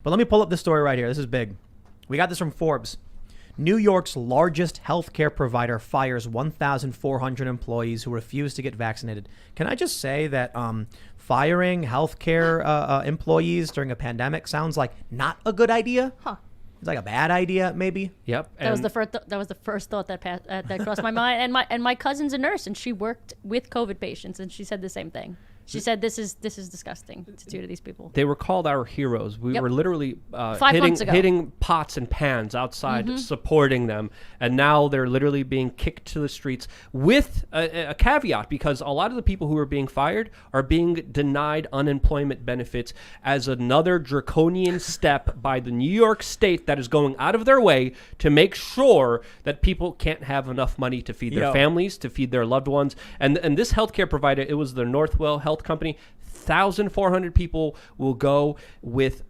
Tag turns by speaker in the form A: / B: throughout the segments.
A: But let me pull up this story right here. This is big. We got this from Forbes. New York's largest healthcare provider fires 1,400 employees who refuse to get vaccinated. Can I just say that firing healthcare employees during a pandemic sounds like not a good idea?
B: Huh.
A: It's like a bad idea, maybe.
C: Yep.
B: That was the first. That was the first thought that that crossed my mind. And my cousin's a nurse, and she worked with COVID patients, and she said the same thing. She said, "This is disgusting to do to these people."
C: They were called our heroes. We
B: Yep.
C: were literally
B: 5 months ago.
C: hitting pots and pans outside, supporting them, and now they're literally being kicked to the streets with a caveat, because a lot of the people who are being fired are being denied unemployment benefits as another draconian step by the New York State that is going out of their way to make sure that people can't have enough money to feed their families, to feed their loved ones. And this healthcare provider, it was the Northwell Health Company. 1,400 people will go with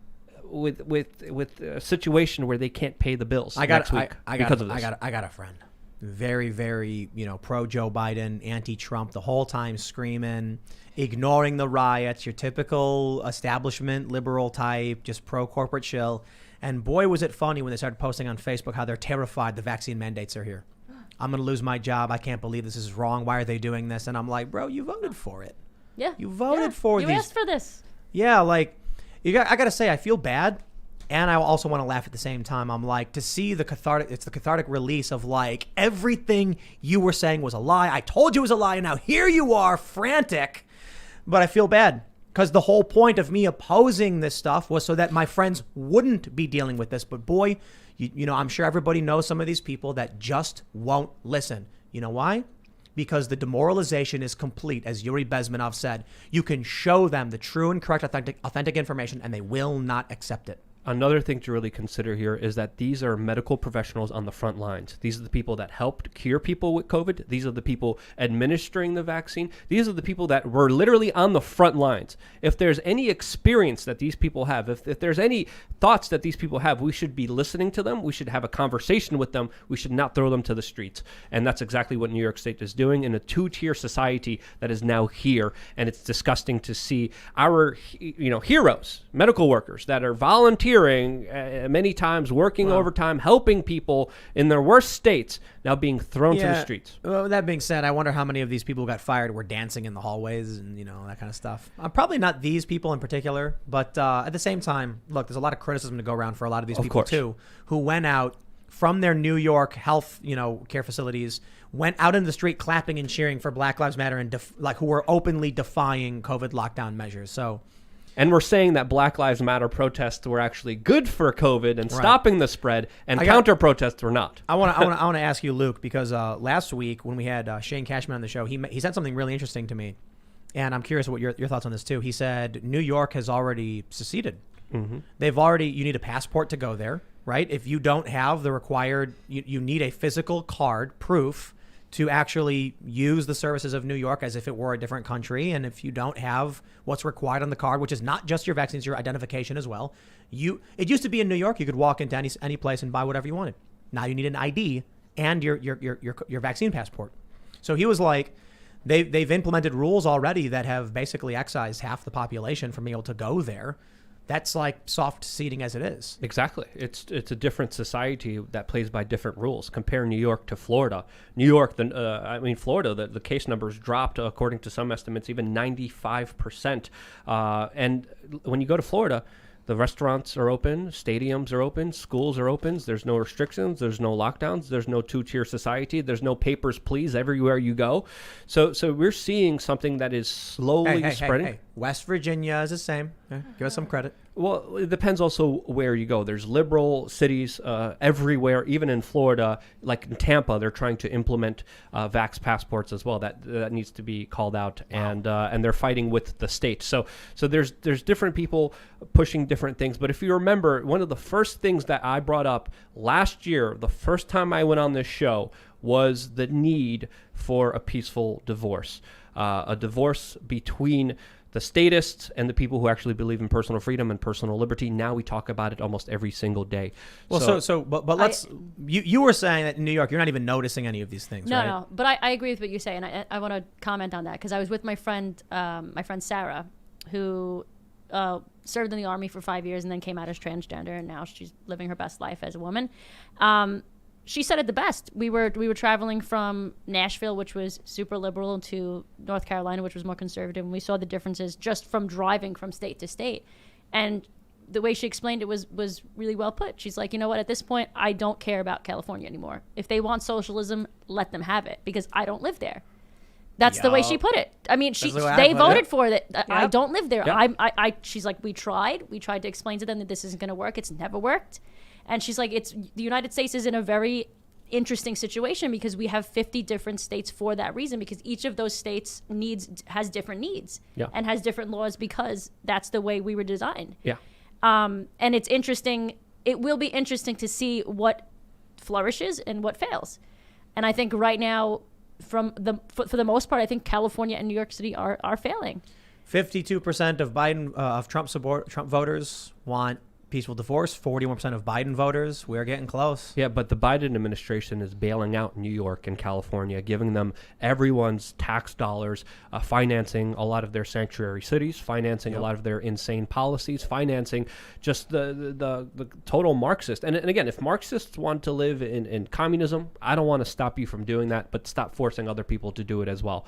C: a situation where they can't pay the bills next week because of this.
A: I got a friend, very, very, pro Joe Biden, anti-Trump, the whole time screaming, ignoring the riots, your typical establishment liberal type, just pro corporate shill. And boy, was it funny when they started posting on Facebook how they're terrified the vaccine mandates are here. I'm going to lose my job. I can't believe this is wrong. Why are they doing this? And I'm like, bro, you voted for it.
B: Yeah.
A: You voted for these.
B: You asked for this.
A: Yeah, like, I got to say, I feel bad. And I also want to laugh at the same time. I'm like, to see the cathartic release of like, everything you were saying was a lie. I told you it was a lie. And now here you are, frantic. But I feel bad because the whole point of me opposing this stuff was so that my friends wouldn't be dealing with this. But boy, I'm sure everybody knows some of these people that just won't listen. You know why? Because the demoralization is complete, as Yuri Bezmenov said. You can show them the true and correct, authentic information, and they will not accept it.
C: Another thing to really consider here is that these are medical professionals on the front lines. These are the people that helped cure people with COVID. These are the people administering the vaccine. These are the people that were literally on the front lines. If there's any experience that these people have, if there's any thoughts that these people have, we should be listening to them. We should have a conversation with them. We should not throw them to the streets. And that's exactly what New York State is doing in a two-tier society that is now here. And it's disgusting to see our, heroes, medical workers that are volunteering, many times working overtime, helping people in their worst states, now being thrown to the streets.
A: Well, that being said, I wonder how many of these people who got fired were dancing in the hallways and, that kind of stuff. Probably not these people in particular, but at the same time, look, there's a lot of criticism to go around for a lot of these people too, who went out from their New York health, care facilities, went out in the street clapping and cheering for Black Lives Matter and who were openly defying COVID lockdown measures. So.
C: And we're saying that Black Lives Matter protests were actually good for COVID and stopping the spread, and counter protests were not.
A: I want to ask you, Luke, because last week when we had Shane Cashman on the show, he said something really interesting to me, and I'm curious what your thoughts on this too. He said New York has already seceded. Mm-hmm. You need a passport to go there, right? If you don't have the required, you need a physical card proof to actually use the services of New York as if it were a different country. And if you don't have what's required on the card, which is not just your vaccines, your identification as well. It used to be in New York, you could walk into any place and buy whatever you wanted. Now you need an ID and your vaccine passport. So he was like, they've implemented rules already that have basically excised half the population from being able to go there. That's like soft seeding as it is.
C: Exactly. It's a different society that plays by different rules. Compare New York to Florida. New York, Florida, the case numbers dropped, according to some estimates, even 95%. And when you go to Florida, the restaurants are open, stadiums are open, schools are open. There's no restrictions. There's no lockdowns. There's no two-tier society. There's no papers, please, everywhere you go. So we're seeing something that is slowly spreading.
A: Hey. West Virginia is the same. Give us some credit.
C: Well, it depends also where you go. There's liberal cities everywhere, even in Florida, like in Tampa, they're trying to implement vax passports as well. That needs to be called out, and they're fighting with the state. So there's different people pushing different things. But if you remember, one of the first things that I brought up last year, the first time I went on this show, was the need for a peaceful divorce, a divorce between the statists and the people who actually believe in personal freedom and personal liberty. Now we talk about it almost every single day.
A: Well, but let's. You were saying that in New York, you're not even noticing any of these things, right?
B: No. But I agree with what you say, and I want to comment on that because I was with my friend Sarah, who served in the Army for 5 years and then came out as transgender, and now she's living her best life as a woman. She said it the best. We were traveling from Nashville, which was super liberal, to North Carolina, which was more conservative, and we saw the differences just from driving from state to state. And the way she explained it was really well put. She's like, you know what, at this point, I don't care about California anymore. If they want socialism, let them have it, because I don't live there. That's the way she put it. I mean, they voted for it. I don't live there.
C: Yeah.
B: She's like, we tried to explain to them that this isn't going to work. It's never worked. And she's like, the United States is in a very interesting situation because we have 50 different states for that reason, because each of those states has different needs and has different laws, because that's the way we were designed.
C: Yeah.
B: And it's interesting. It will be interesting to see what flourishes and what fails. And I think right now, for the most part, I think California and New York City are failing.
A: 52% of Trump voters want peaceful divorce. 41% of Biden voters. We're getting close.
C: Yeah, but the Biden administration is bailing out New York and California, giving them everyone's tax dollars, financing a lot of their sanctuary cities, financing a lot of their insane policies, financing just the total Marxist. And again, if Marxists want to live in communism, I don't want to stop you from doing that, but stop forcing other people to do it as well.